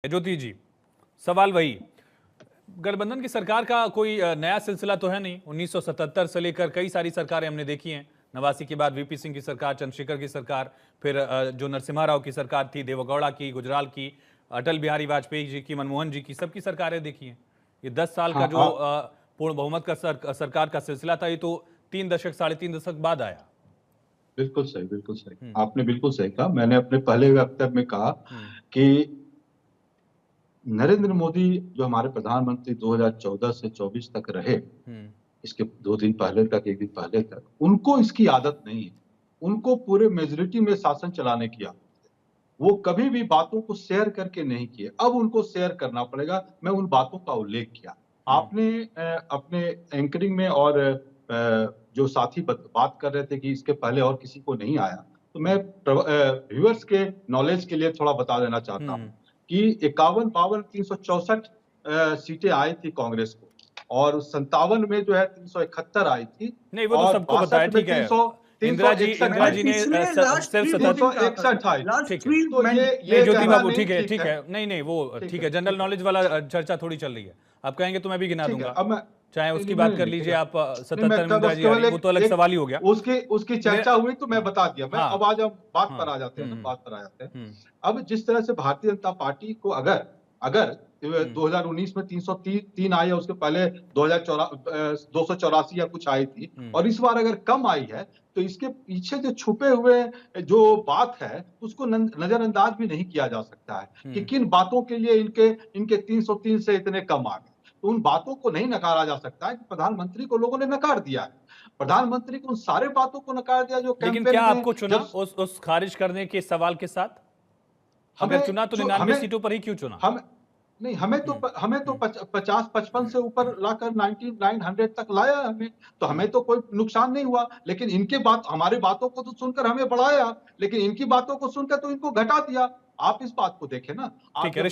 ज्योति जी, सवाल वही, गठबंधन की सरकार का कोई नया सिलसिला तो है नहीं। 1977 से लेकर कई सारी सरकारें हमने देखी हैं। 89 के बाद वीपी सिंह की सरकार, चंद्रशेखर की सरकार, फिर जो नरसिम्हा राव की सरकार थी, देवेगौड़ा की, गुजराल की, अटल बिहारी वाजपेयी जी की, मनमोहन जी की, सबकी सरकारें देखी हैं। ये 10 साल का हाँ जो पूर्ण बहुमत का सरकार का सिलसिला था, ये तो 3 दशक, साढ़े 3 दशक बाद आया। बिल्कुल सही, बिल्कुल सही। आपने बिल्कुल सही कहा। मैंने अपने पहले वक्तव्य में कहा कि नरेंद्र मोदी जो हमारे प्रधानमंत्री 2014 से 24 तक रहे, इसके 2 दिन पहले तक, 1 दिन पहले तक, उनको इसकी आदत नहीं है। उनको पूरे मेजॉरिटी में शासन चलाने की आदत है। वो कभी भी बातों को शेयर करके नहीं किए। अब उनको शेयर करना पड़ेगा। मैं उन बातों का उल्लेख किया। आपने अपने एंकरिंग में और जो साथी बात कर रहे थे कि इसके पहले और किसी को नहीं आया, तो मैं व्यूअर्स के नॉलेज के लिए थोड़ा बता देना चाहता हूं कि 51, 52, 364 सीटें आई थी कांग्रेस को, और 57 में जो है 371 आई थी। नहीं, वो तो और सबको बताया, ठीक है। इंदिरा जी ने सिर्फ 361 आई। ठीक है, तो ये ज्योति कहना बाबू, नहीं ठीक है, ठीक है, नहीं वो ठीक है, जनरल नॉलेज वाला चर्चा थोड़ी चल रही है। आप कहेंगे तो मैं भी गिना दूंगा, अब मैं चाहे उसकी बात कर लीजिए आप। नहीं, 77 में इंदिरा जी आ रही, वो तो अलग सवाल ही हो गया। उसकी चर्चा हुई तो मैं बता दिया। मैं अब आज बात पर आ जाते हैं ना, बात पर आ जाते हैं। अब जिस तरह से भारतीय जनता पार्टी को अगर अगर 2019 में 303 आई है, उसके पहले 284 या कुछ आई थी, और इस बार अगर कम आई है, तो इसके पीछे जो छुपे हुए जो बात है, उसको नजरअंदाज भी नहीं किया जा सकता है कि किन बातों के लिए इनके 303 से इतने कम आ गए। तो उन बातों को नहीं नकारा जा सकता है कि प्रधानमंत्री को लोगों ने नकार दिया है। प्रधानमंत्री को उन सारे बातों को नकार दिया जो लेकिन कैंपेन क्या में आपको चुना उस खारिज करने के सवाल के साथ? अगर चुना तो 99 सीटों पर ही क्यों चुना? हमें तो 50-55 से ऊपर लाकर 9900 तक लाया हमें, तो हमें तो कोई नुकसान नहीं हुआ। लेकिन हमारी बातों को तो सुनकर हमें बढ़ाया, लेकिन इनकी बातों को सुनकर तो इनको घटा दिया। आप इस बात को देखें ना। ठीक है।